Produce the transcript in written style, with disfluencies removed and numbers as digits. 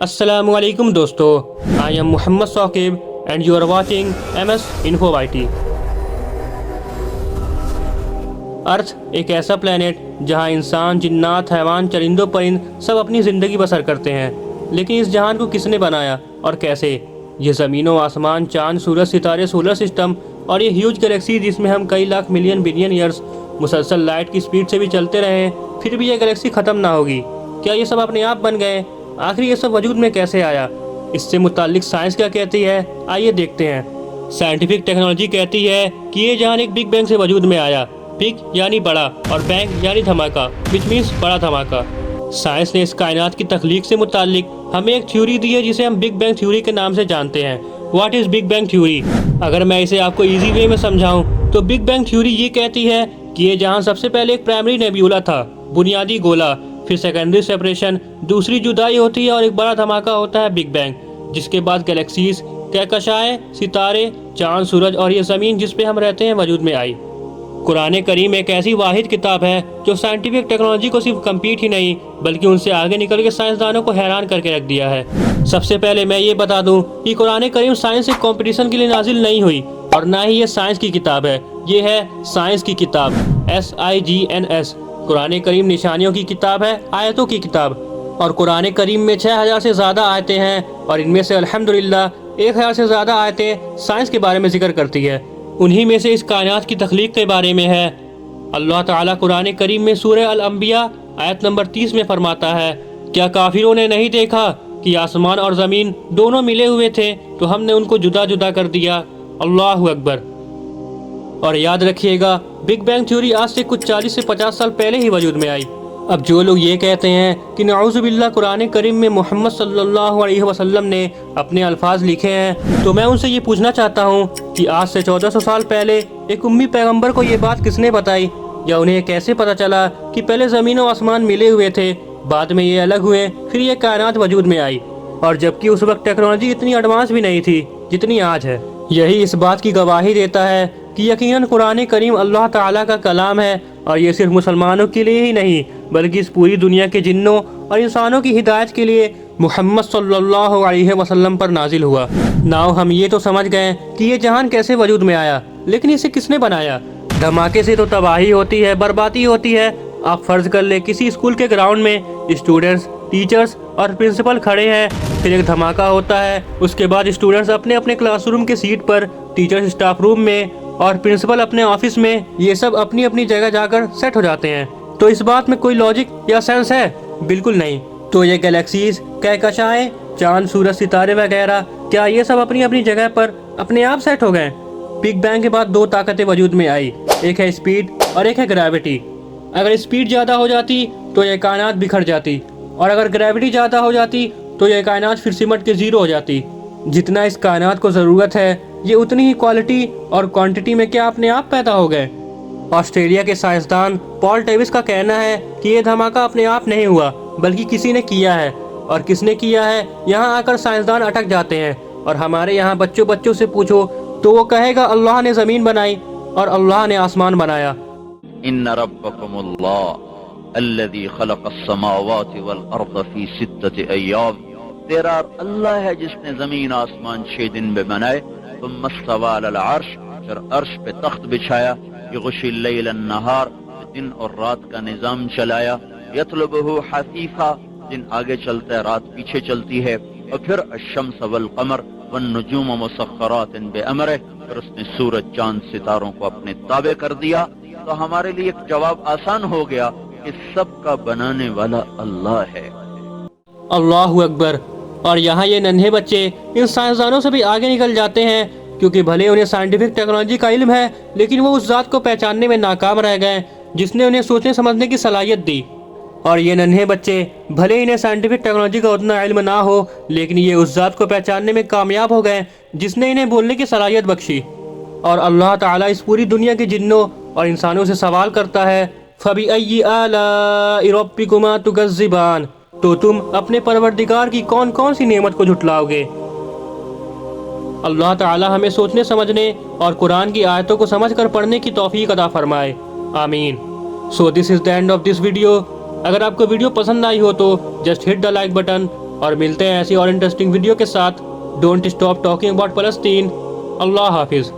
अस्सलामु अलैकुम दोस्तों, I am Mohammad Saqib and you are watching MS Info YT। Earth एक ऐसा प्लेनेट जहां इंसान, जिन्नात, हैवान, चरिंदों परिंद सब अपनी ज़िंदगी बसर करते हैं। लेकिन इस जहान को किसने बनाया और कैसे? ये ज़मीनों, आसमान, चाँद, सूरज, सितारे, सोलर सिस्टम और ये ह्यूज गैलेक्सी जिसमें हम कई लाख मिलियन बिलियन ईयर्स मुसलसल लाइट की स्पीड से भी चलते रहे, फिर भी ये गैलेक्सी ख़त्म ना होगी। क्या ये सब अपने आप बन गए? आखिर ये सब वजूद में कैसे आया? इससे मुताल्लिक साइंस क्या कहती है, आइए देखते हैं। साइंटिफिक टेक्नोलॉजी कहती है कि ये जहान एक बिग बैंग से वजूद में आया। बिग यानी बड़ा और बैंग यानी धमाका, विच मीन्स बड़ा धमाका। साइंस ने इस कायनात की तख्लीक से मुताल्लिक हमें एक थ्योरी दी है जिसे हम बिग बैंग थ्योरी के नाम से जानते हैं। What is big bang theory? अगर मैं इसे आपको ईजी वे में समझाऊँ तो बिग बैंग थ्योरी ये कहती है कि ये जहान सबसे पहले एक प्राइमरी नेब्यूला था, बुनियादी गोला, फिर सेकेंडरी सेपरेशन, दूसरी जुदाई होती है और एक बड़ा धमाका होता है बिग बैंग, जिसके बाद गैलेक्सीज, कहकशाएं, सितारे, चाँद, सूरज और ये ज़मीन जिस पे हम रहते हैं वजूद में आई। कुरान करीम एक ऐसी वाहिद किताब है जो साइंटिफिक टेक्नोलॉजी को सिर्फ कम्पीट ही नहीं बल्कि उनसे आगे निकल के साइंसदानों को हैरान करके रख दिया है। सबसे पहले मैं ये बता दूं कि कुरान करीम साइंस एक कंपटीशन के लिए नाजिल नहीं हुई और ना ही ये साइंस की किताब है। ये है साइंस की किताब, SIGNS। कुरान करीम निशानियों की किताब है, आयतों की किताब। और कुरान करीम में 6000 से ज़्यादा आयतें हैं और इनमें से अल्हम्दुलिल्लाह 1000 से ज़्यादा आयतें साइंस के बारे में जिक्र करती है। उन्हीं में से इस कायनात की तख्लीक के बारे में है। अल्लाह ताला कुरान करीम में सूरह अल-अंबिया आयत नंबर 30 में फरमाता है, क्या काफिरों ने नहीं देखा कि आसमान और ज़मीन दोनों मिले हुए थे तो हमने उनको जुदा जुदा कर दिया। अल्लाहु अकबर। और याद रखिएगा, बिग बैंग थ्योरी आज से कुछ 40 से 50 साल पहले ही वजूद में आई। अब जो लोग ये कहते हैं कि नऊज़ुबिल्लाह कुरान करीम में मोहम्मद सल्लल्लाहु अलैहि वसल्लम ने अपने अल्फाज लिखे हैं, तो मैं उनसे ये पूछना चाहता हूँ कि आज से 1400 साल पहले एक उम्मी पैगंबर को ये बात किसने बताई, या उन्हें कैसे पता चला कि पहले ज़मीन और आसमान मिले हुए थे, बाद में ये अलग हुए, फिर ये कायनात वजूद में आई, और जबकि उस वक्त टेक्नोलॉजी इतनी एडवांस भी नहीं थी जितनी आज है। यही इस बात की गवाही देता है कि यकीनन कुरान करीम अल्लाह ताला का कलाम है और ये सिर्फ मुसलमानों के लिए ही नहीं बल्कि इस पूरी दुनिया के जिन्नों और इंसानों की हिदायत के लिए मोहम्मद सल्लल्लाहु अलैहि वसल्लम पर नाजिल हुआ। नाउ हम ये तो समझ गए कि ये जहान कैसे वजूद में आया, लेकिन इसे किसने बनाया? धमाके से तो तबाही होती है, बर्बादी होती है। आप फर्ज कर ले किसी स्कूल के ग्राउंड में स्टूडेंट्स, टीचर्स और प्रिंसिपल खड़े हैं, फिर एक धमाका होता है। उसके बाद स्टूडेंट्स अपने अपने क्लासरूम के सीट पर, टीचर्स स्टाफ रूम में और प्रिंसिपल अपने ऑफिस में, ये सब अपनी अपनी जगह जाकर सेट हो जाते हैं। तो इस बात में कोई लॉजिक या सेंस है? बिल्कुल नहीं। तो ये गैलेक्सीज, कहकशाएं, चांद, सूरज, सितारे वगैरह, क्या ये सब अपनी अपनी जगह पर अपने आप सेट हो गए? बिग बैंग के बाद दो ताकतें वजूद में आई, एक है स्पीड और एक है ग्रेविटी। अगर स्पीड ज़्यादा हो जाती तो ये कायनात बिखर जाती, और अगर ग्रेविटी ज़्यादा हो जाती तो ये कायनात फिर सिमट के ज़ीरो हो जाती। जितना इस कायनात को ज़रूरत है ये उतनी ही क्वालिटी और क्वांटिटी में क्या अपने आप पैदा हो गए। ऑस्ट्रेलिया के साइंसदान पॉल डेविस का कहना है कि ये धमाका अपने आप नहीं हुआ बल्कि किसी ने किया है, और किसने किया है यहाँ आकर साइंसदान अटक जाते हैं। और हमारे यहाँ बच्चों से पूछो तो वो कहेगा अल्लाह ने ज़मीन बनाई और अल्लाह ने आसमान बनाया। इन्न रब्बकुमुल्लाह अल्लज़ी खलक़स-समावाति वल अर्ज़ फ़ी सित्तति अय्याम। तेरा अल्लाह है जिसने जमीन आसमान 6 दिन में बनाए। तुम मस्तवा अलल अर्श, फिर अर्श पे तख्त बिछाया। युग़शिल लैल अन्नहार, दिन और रात का निजाम चलाया। यतलुबुहु हसीफा, दिन आगे चलता है, रात पीछे चलती है। और फिर अश-शम्स वल क़मर वन-नुजूम मुसख़्ख़रातिन बिअमरिह, फिर उसने सूरज, चांद, सितारों को अपने ताबे कर दिया। तो हमारे लिए एक जवाब आसान हो गया कि सब का बनाने वाला अल्लाह है। अल्लाहु अकबर। और यहाँ ये नन्हे बच्चे इन साइंसदानों से भी आगे निकल जाते हैं, क्योंकि भले उन्हें साइंटिफिक टेक्नोलॉजी का इल्म है लेकिन वो उस ज़ात को पहचानने में नाकाम रह गए जिसने उन्हें सोचने समझने की सलाहियत दी। और ये नन्हे बच्चे भले इन्हें साइंटिफिक टेक्नोलॉजी का उतना इल्म ना हो लेकिन ये उस ज़ात को पहचानने में कामयाब हो गए जिसने इन्हें बोलने की सलाहियत बख्शी। और अल्लाह ताला इस पूरी दुनिया के जिन्नों और इंसानों से सवाल करता है, फ़बिअय्यि आलाइ रब्बिकुमा तुकज़्ज़िबान, तो तुम अपने परवरदिगार की कौन कौन सी नेमत को झुटलाओगे। अल्लाह ताला हमें सोचने समझने और कुरान की आयतों को समझकर पढ़ने की तौफीक अता फरमाए, आमीन। So this is the end of this video. अगर आपको वीडियो पसंद आई हो तो just hit the like button اور ملتے ہیں ایسی اور انٹرسٹنگ ویڈیو کے ساتھ. ڈونٹ اسٹاپ ٹاکنگ اباؤٹ فلسطین. اللہ حافظ.